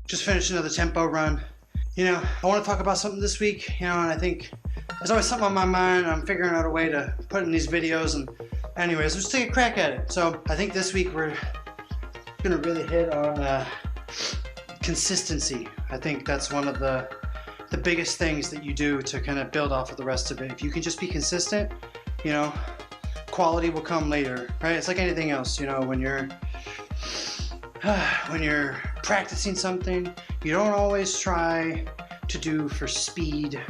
Just finished another tempo run. I want to talk about something this week, and I think there's always something on my mind. I'm figuring out a way to put in these videos, and anyways, let's take a crack at it. So I think this week we're gonna really hit on consistency. I think that's one of the biggest things that you do to kind of build off of the rest of it. If you can just be consistent, quality will come later, right? It's like anything else, when you're practicing something, you don't always try to do for speed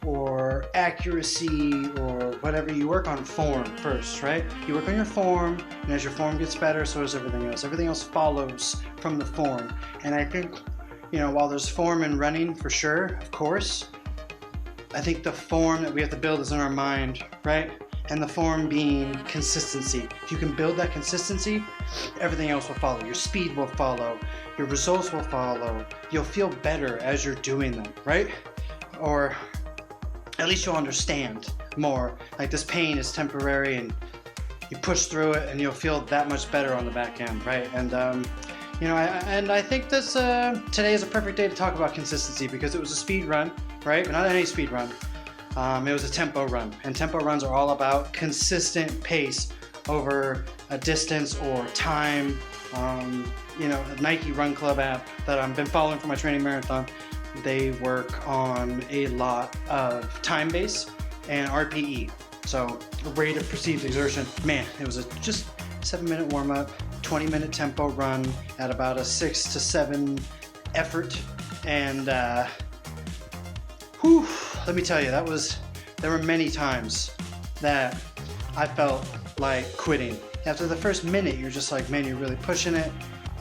or accuracy or whatever. You work on form first, right? You work on your form, and as your form gets better, so does everything else. Everything else follows from the form. And I think, while there's form in running for sure, of course, I think the form that we have to build is in our mind, right? And the form being consistency. If you can build that consistency, everything else will follow. Your speed will follow. Your results will follow. You'll feel better as you're doing them, right? Or at least you'll understand more. Like, this pain is temporary, and you push through it, and you'll feel that much better on the back end, right? And I think this today is a perfect day to talk about consistency, because it was a speed run, right? But not any speed run. It was a tempo run, and tempo runs are all about consistent pace over a distance or time. A Nike Run Club app that I've been following for my training marathon, they work on a lot of time base and RPE, so rate of perceived exertion. Man, it was just 7-minute warm-up, 20-minute tempo run at about a 6 to 7 effort, and let me tell you, there were many times that I felt like quitting. After the first minute, you're just like, man, you're really pushing it.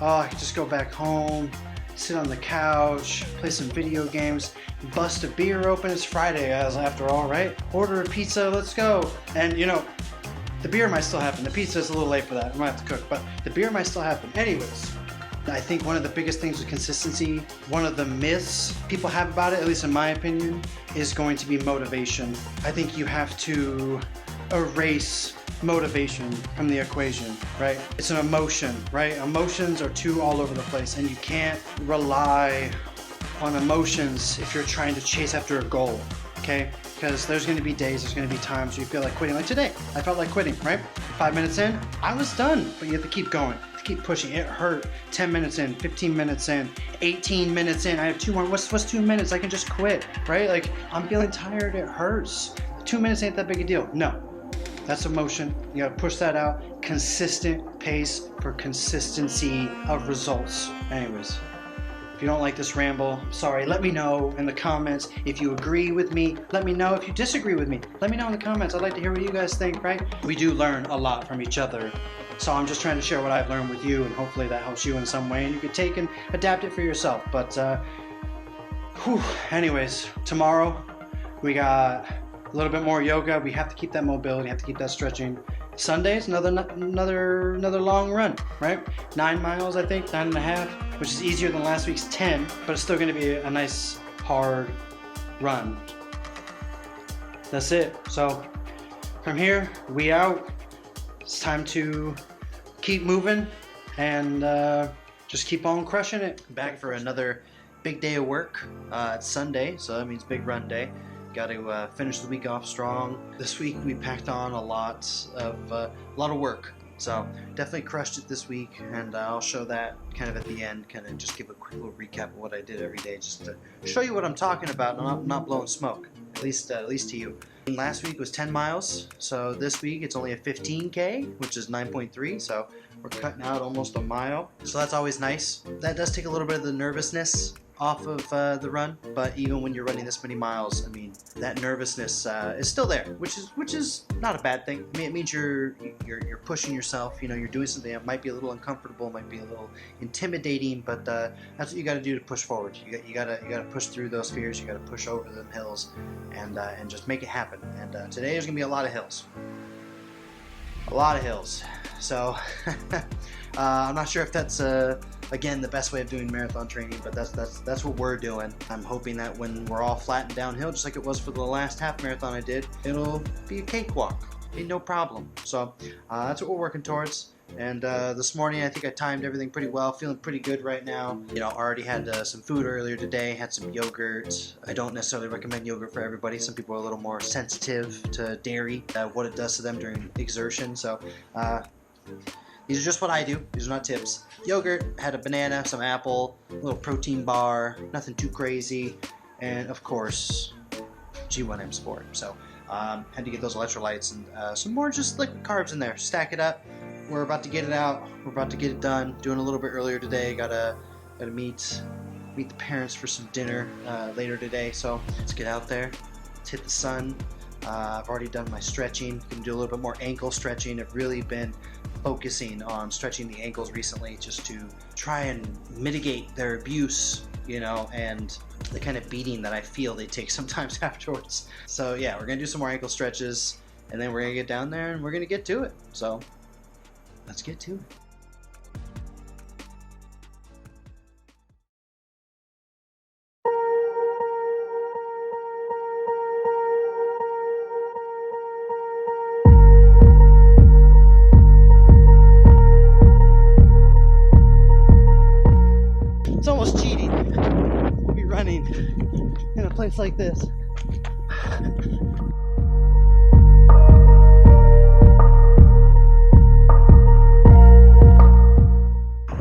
Oh, I could just go back home, sit on the couch, play some video games, bust a beer open. It's Friday, after all, right? Order a pizza, let's go. And the beer might still happen. The pizza's a little late for that. I might have to cook, but the beer might still happen. Anyways, I think one of the biggest things with consistency, one of the myths people have about it, at least in my opinion, is going to be motivation. I think you have to erase motivation from the equation, right? It's an emotion, right? Emotions are too all over the place, and you can't rely on emotions if you're trying to chase after a goal, okay? Because there's going to be days, there's going to be times where you feel like quitting. Like today, I felt like quitting, right? 5 minutes in, I was done, but you have to keep going. Keep pushing. It hurt. 10 minutes in, 15 minutes in, 18 minutes in. I have 2 more. What's 2 minutes? I can just quit, right? Like, I'm feeling tired. It hurts. 2 minutes ain't that big a deal. No, that's emotion. You gotta push that out. Consistent pace for consistency of results. Anyways, if you don't like this ramble, sorry. Let me know in the comments if you agree with me. Let me know if you disagree with me. Let me know in the comments. I'd like to hear what you guys think, right? We do learn a lot from each other. So I'm just trying to share what I've learned with you, and hopefully that helps you in some way, and you can take and adapt it for yourself. But anyways, tomorrow we got a little bit more yoga. We have to keep that mobility, have to keep that stretching. Sunday's another long run, right? 9 miles, I think, 9.5, which is easier than last week's 10, but it's still going to be a nice hard run. That's it. So from here, we out. It's time to keep moving and just keep on crushing it. Back for another big day of work. It's Sunday, so that means big run day. Got to finish the week off strong. This week we packed on a lot of work, so definitely crushed it this week, and I'll show that kind of at the end. Kind of just give a quick little recap of what I did every day, just to show you what I'm talking about, and I'm not blowing smoke. At least to you. Last week was 10 miles, so this week it's only a 15K, which is 9.3, so we're cutting out almost a mile. So that's always nice. That does take a little bit of the nervousness off of the run, but even when you're running this many miles, I mean, that nervousness is still there, which is not a bad thing. I mean, it means you're pushing yourself. You're doing something that might be a little uncomfortable, might be a little intimidating, but that's what you got to do to push forward. You gotta push through those fears. You got to push over them hills, and just make it happen. And today there's gonna be a lot of hills. So I'm not sure if that's again the best way of doing marathon training, but that's what we're doing. I'm hoping that when we're all flat and downhill, just like it was for the last half marathon I did, it'll be a cakewalk. Be no problem. So that's what we're working towards. And this morning, I think I timed everything pretty well. Feeling pretty good right now. You know, already had some food earlier today. Had some yogurt. I don't necessarily recommend yogurt for everybody. Some people are a little more sensitive to dairy, what it does to them during exertion. So these are just what I do. These are not tips. Yogurt, had a banana, some apple, a little protein bar, nothing too crazy, and of course, G1M Sport. So had to get those electrolytes and some more just liquid carbs in there. Stack it up. We're about to get it out. We're about to get it done. Doing a little bit earlier today. Gotta meet the parents for some dinner later today. So let's get out there. Let's hit the sun. I've already done my stretching. Gonna do a little bit more ankle stretching. I've really been focusing on stretching the ankles recently just to try and mitigate their abuse, you know, and the kind of beating that I feel they take sometimes afterwards. So yeah, we're gonna do some more ankle stretches and then we're gonna get down there and we're gonna get to it. So let's get to it. It's almost cheating to be running in a place like this.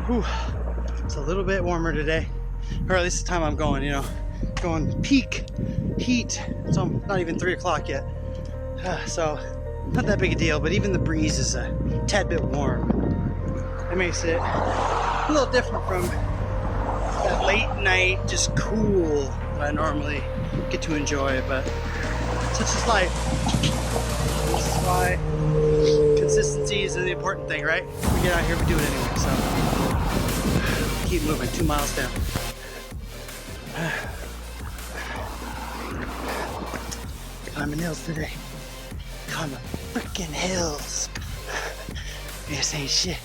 Whew. It's a little bit warmer today, or at least the time I'm going, you know, going peak heat. It's not even 3 o'clock yet. So not that big a deal, but even the breeze is a tad bit warm. It makes it a little different from that late night, just cool that I normally get to enjoy, but such is life. This is why consistency is the important thing, right? We get out here, we do it anyway, so keep moving. 2 miles down. Climbing hills today. Climbing freaking hills. This ain't shit.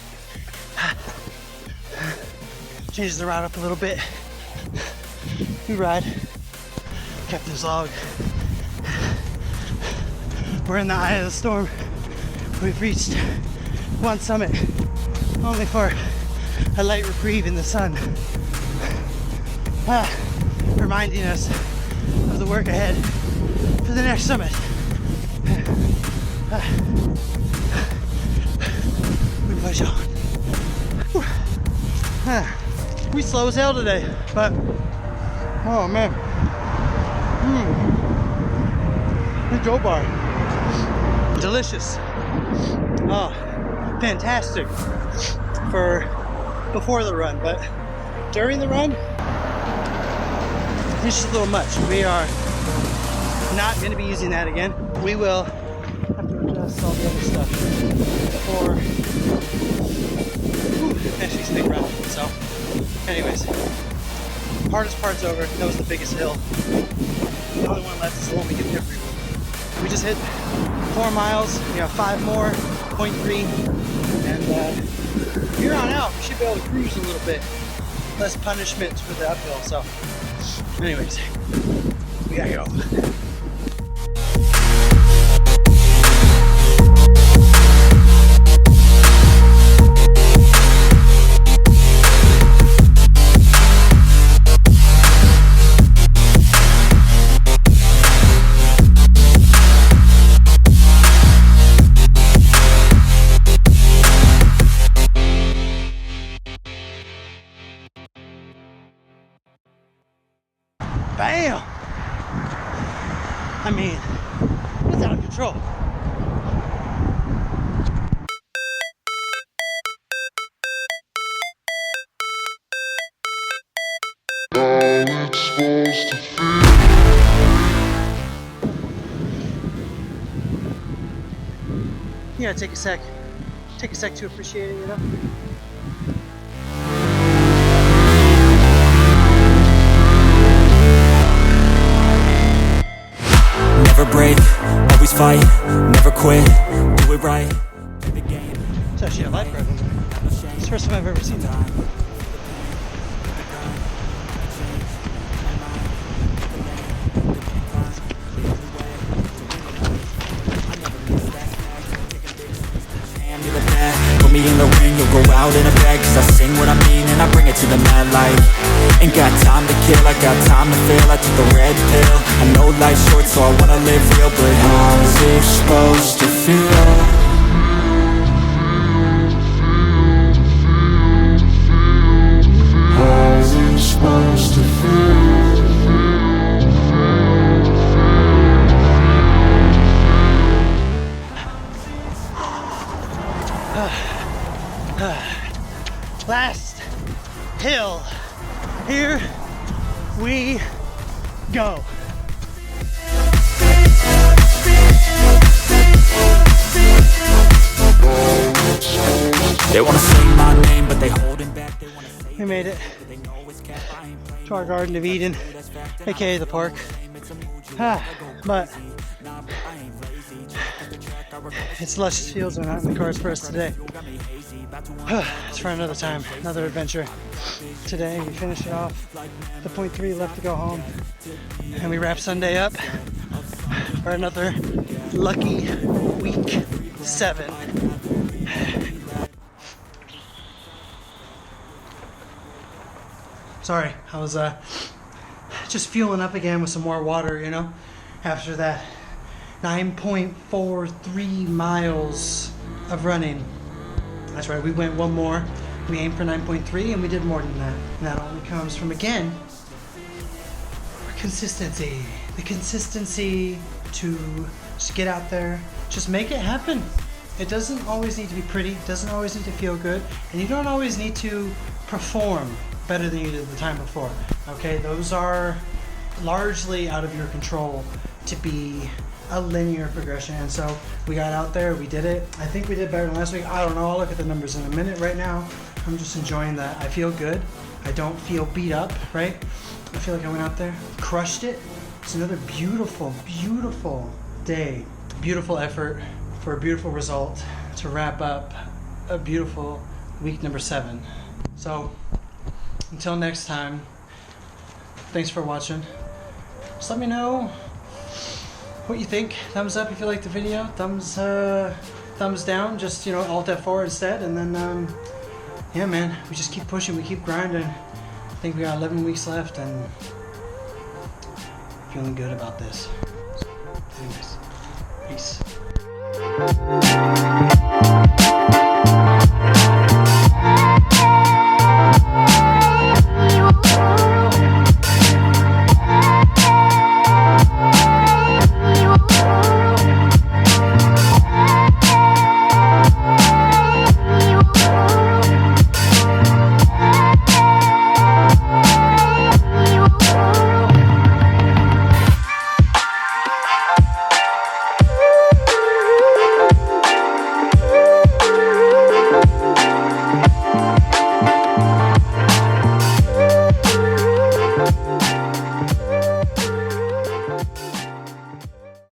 Changes the route up a little bit. We ride Captain's Log. We're in the eye of the storm. We've reached one summit, only for a light reprieve in the sun, reminding us of the work ahead for the next summit. We push on. We slow as hell today, but oh man, the Joe Bar, delicious. Oh, fantastic for before the run, but during the run, it's just a little much. We are not going to be using that again. We will have to adjust all the other stuff for next week's big run. So anyways, hardest part's over. That was the biggest hill. The only one left is the one we get there. We just hit 4 miles. We have 5 more, 0.3, and here on out, we should be able to cruise a little bit. Less punishment for the uphill. So, anyways, we gotta go. Bam! I mean, it's out of control. You gotta take a sec to appreciate it, you know? Never break, always fight, never quit, do it right, play the game. It's actually a lifeguard in there. It's the first time I've ever seen that. me in the ring, you'll go out in a bag. Cause I sing what I mean and I bring it to the mad light. Ain't got time to kill, I got time to feel. I took the red pill, I know life's short so I wanna live real. But how's it supposed to feel? Supposed to feel. Last hill. Here we go. They wanna say my name, but they holding back. They wanna say We made it to our Garden of Eden, aka the park. But it's luscious fields are not in the cards for us today. Let's try another time, another adventure. Today we finish it off. The point 3 left to go home, and we wrap Sunday up for another lucky week 7. Sorry, I was just fueling up again with some more water, you know, after that 9.43 miles of running. That's right, we went one more. We aimed for 9.3 and we did more than that. And that only comes from, again, consistency. The consistency to just get out there, just make it happen. It doesn't always need to be pretty, it doesn't always need to feel good, and you don't always need to perform better than you did the time before. Okay, those are largely out of your control to be a linear progression. And so we got out there, we did it. I think we did better than last week. I don't know, I'll look at the numbers in a minute. Right now, I'm just enjoying that. I feel good. I don't feel beat up, right? I feel like I went out there, crushed it. It's another beautiful, beautiful day. Beautiful effort for a beautiful result to wrap up a beautiful week number 7. So, until next time, thanks for watching. Just let me know what you think. Thumbs up if you liked the video. Thumbs down. Just, you know, Alt F4 instead. And then, yeah, man, we just keep pushing. We keep grinding. I think we got 11 weeks left, and feeling good about this. So, anyways, peace.